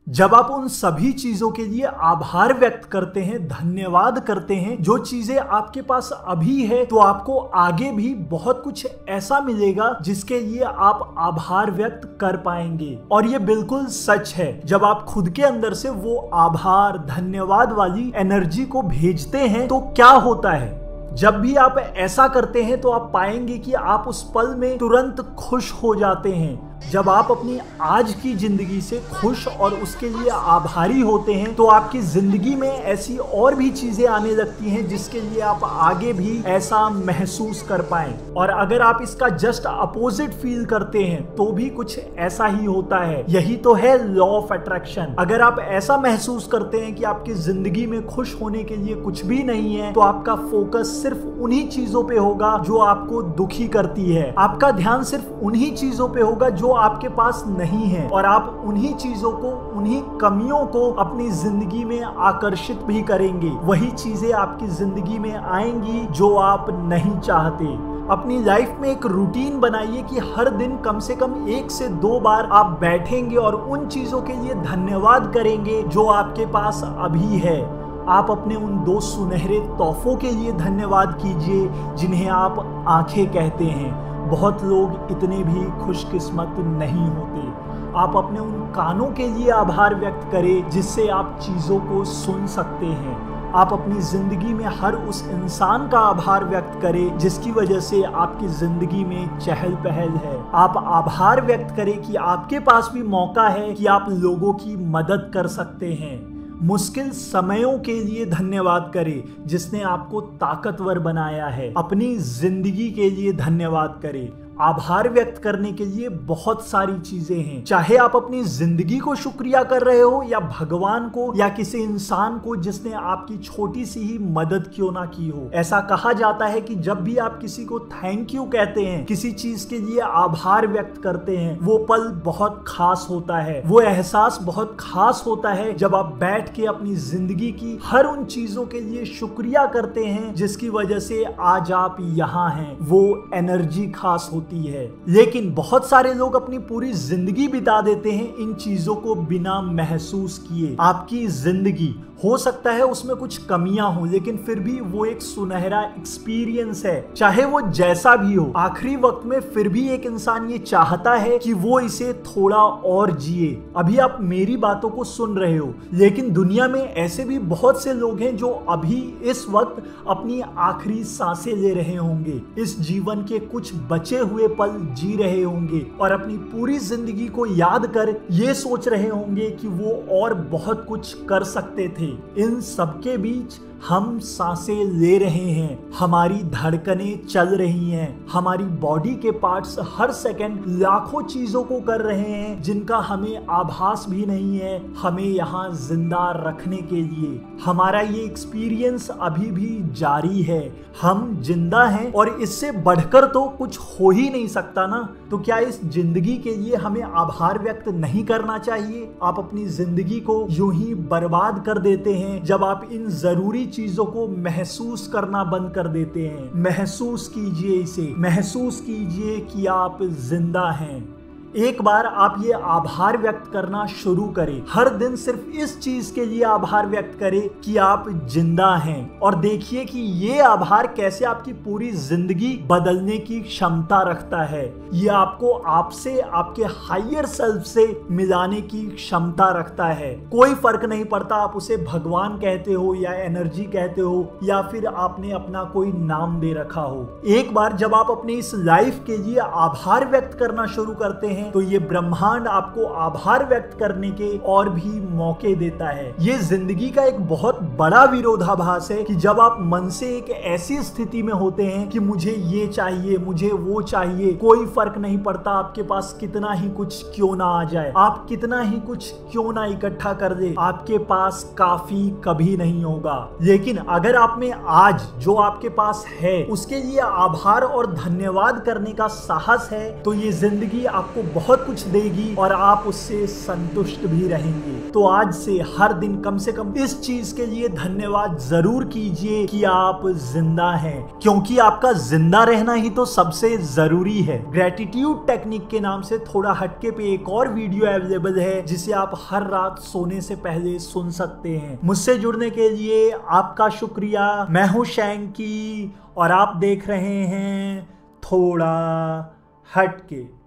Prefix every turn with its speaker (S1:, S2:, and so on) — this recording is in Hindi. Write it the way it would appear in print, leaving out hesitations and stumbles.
S1: जब आप उन सभी चीजों के लिए आभार व्यक्त करते हैं, धन्यवाद करते हैं, जो चीजें आपके पास अभी है, तो आपको आगे भी बहुत कुछ ऐसा मिलेगा जिसके लिए आप आभार व्यक्त कर पाएंगे। और ये बिल्कुल सच है। जब आप खुद के अंदर से वो आभार, धन्यवाद वाली एनर्जी को भेजते हैं तो क्या होता है, जब भी आप ऐसा करते हैं तो आप पाएंगे कि आप उस पल में तुरंत खुश हो जाते हैं। जब आप अपनी आज की जिंदगी से खुश और उसके लिए आभारी होते हैं तो आपकी जिंदगी में ऐसी और भी चीजें आने लगती हैं जिसके लिए आप आगे भी ऐसा महसूस कर पाएं। और अगर आप इसका जस्ट अपोजिट फील करते हैं तो भी कुछ ऐसा ही होता है। यही तो है लॉ ऑफ अट्रैक्शन। अगर आप ऐसा महसूस करते हैं कि आपकी जिंदगी में खुश होने के लिए कुछ भी नहीं है, तो आपका फोकस सिर्फ उन्हीं चीजों पे होगा जो आपको दुखी करती है। आपका ध्यान सिर्फ उन्हीं चीजों पे होगा जो आपके पास नहीं है, और आप उन्हीं चीजों को, उन्हीं कमियों को अपनी जिंदगी में आकर्षित भी करेंगे। वही चीजें आपकी जिंदगी में आएंगी जो आप नहीं चाहते। अपनी लाइफ में एक रूटीन बनाइए कि हर दिन कम से कम 1 से 2 बार आप बैठेंगे और उन चीजों के लिए धन्यवाद करेंगे जो आपके पास अभी है। आप अपने उन 2 सुनहरे तोहफों के लिए धन्यवाद कीजिए जिन्हें आप आंखें कहते हैं। बहुत लोग इतने भी खुशकिस्मत नहीं होते। आप अपने उन कानों के लिए आभार व्यक्त करें जिससे आप चीज़ों को सुन सकते हैं। आप अपनी जिंदगी में हर उस इंसान का आभार व्यक्त करें जिसकी वजह से आपकी जिंदगी में चहल पहल है। आप आभार व्यक्त करें कि आपके पास भी मौका है कि आप लोगों की मदद कर सकते हैं। मुश्किल समयों के लिए धन्यवाद करें जिसने आपको ताकतवर बनाया है। अपनी जिंदगी के लिए धन्यवाद करें। आभार व्यक्त करने के लिए बहुत सारी चीजें हैं। चाहे आप अपनी जिंदगी को शुक्रिया कर रहे हो, या भगवान को, या किसी इंसान को जिसने आपकी छोटी सी ही मदद क्यों ना की हो। ऐसा कहा जाता है कि जब भी आप किसी को थैंक यू कहते हैं, किसी चीज के लिए आभार व्यक्त करते हैं, वो पल बहुत खास होता है। वो एहसास बहुत खास होता है जब आप बैठ के अपनी जिंदगी की हर उन चीजों के लिए शुक्रिया करते हैं जिसकी वजह से आज आप यहाँ हैं। वो एनर्जी खास होती है। लेकिन बहुत सारे लोग अपनी पूरी जिंदगी बिता देते हैं इन चीजों को बिना महसूस किए। आपकी जिंदगी हो सकता है उसमें कुछ कमियां हो, लेकिन फिर भी वो एक सुनहरा एक्सपीरियंस है। चाहे वो जैसा भी हो, आखिरी वक्त में फिर भी एक इंसान ये चाहता है कि वो इसे थोड़ा और जिए। अभी आप मेरी बातों को सुन रहे हो, लेकिन दुनिया में ऐसे भी बहुत से लोग हैं जो अभी इस वक्त अपनी आखिरी सांसें ले रहे होंगे, इस जीवन के कुछ बचे हुए पल जी रहे होंगे, और अपनी पूरी जिंदगी को याद कर ये सोच रहे होंगे कि वो और बहुत कुछ कर सकते थे। इन सबके बीच हम सांसें ले रहे हैं, हमारी धड़कनें चल रही हैं, हमारी बॉडी के पार्ट्स हर सेकंड लाखों चीजों को कर रहे हैं जिनका हमें आभास भी नहीं है हमें यहाँ जिंदा रखने के लिए। हमारा ये एक्सपीरियंस अभी भी जारी है। हम जिंदा हैं और इससे बढ़कर तो कुछ हो ही नहीं सकता ना। तो क्या इस जिंदगी के लिए हमें आभार व्यक्त नहीं करना चाहिए? आप अपनी जिंदगी को यूं ही बर्बाद कर देते हैं जब आप इन जरूरी चीजों को महसूस करना बंद कर देते हैं। महसूस कीजिए इसे, महसूस कीजिए कि आप जिंदा हैं। एक बार आप ये आभार व्यक्त करना शुरू करें। हर दिन सिर्फ इस चीज के लिए आभार व्यक्त करें कि आप जिंदा हैं, और देखिए कि ये आभार कैसे आपकी पूरी जिंदगी बदलने की क्षमता रखता है। ये आपको आपसे, आपके हायर सेल्फ से मिलाने की क्षमता रखता है। कोई फर्क नहीं पड़ता आप उसे भगवान कहते हो, या एनर्जी कहते हो, या फिर आपने अपना कोई नाम दे रखा हो। एक बार जब आप अपनी इस लाइफ के लिए आभार व्यक्त करना शुरू करते हैं तो ये ब्रह्मांड आपको आभार व्यक्त करने के और भी मौके देता है। ये जिंदगी का एक बहुत बड़ा विरोधाभास है कि जब आप मन से एक ऐसी स्थिति में होते हैं कि मुझे ये चाहिए, मुझे वो चाहिए, कोई फर्क नहीं पड़ता आपके पास कितना ही कुछ क्यों ना आ जाए, आप कितना ही कुछ क्यों ना इकट्ठा कर दे, आपके पास काफी कभी नहीं होगा। लेकिन अगर आप में आज जो आपके पास है उसके लिए आभार और धन्यवाद करने का साहस है, तो ये जिंदगी आपको बहुत कुछ देगी और आप उससे संतुष्ट भी रहेंगे। तो आज से हर दिन कम से कम इस चीज के लिए धन्यवाद जरूर कीजिए कि आप जिंदा हैं, क्योंकि आपका जिंदा रहना ही तो सबसे जरूरी है। ग्रेटिट्यूड टेक्निक के नाम से थोड़ा हटके पे एक और वीडियो अवेलेबल है जिसे आप हर रात सोने से पहले सुन सकते हैं। मुझसे जुड़ने के लिए आपका शुक्रिया। मैं हूं शैंकी और आप देख रहे हैं थोड़ा हटके।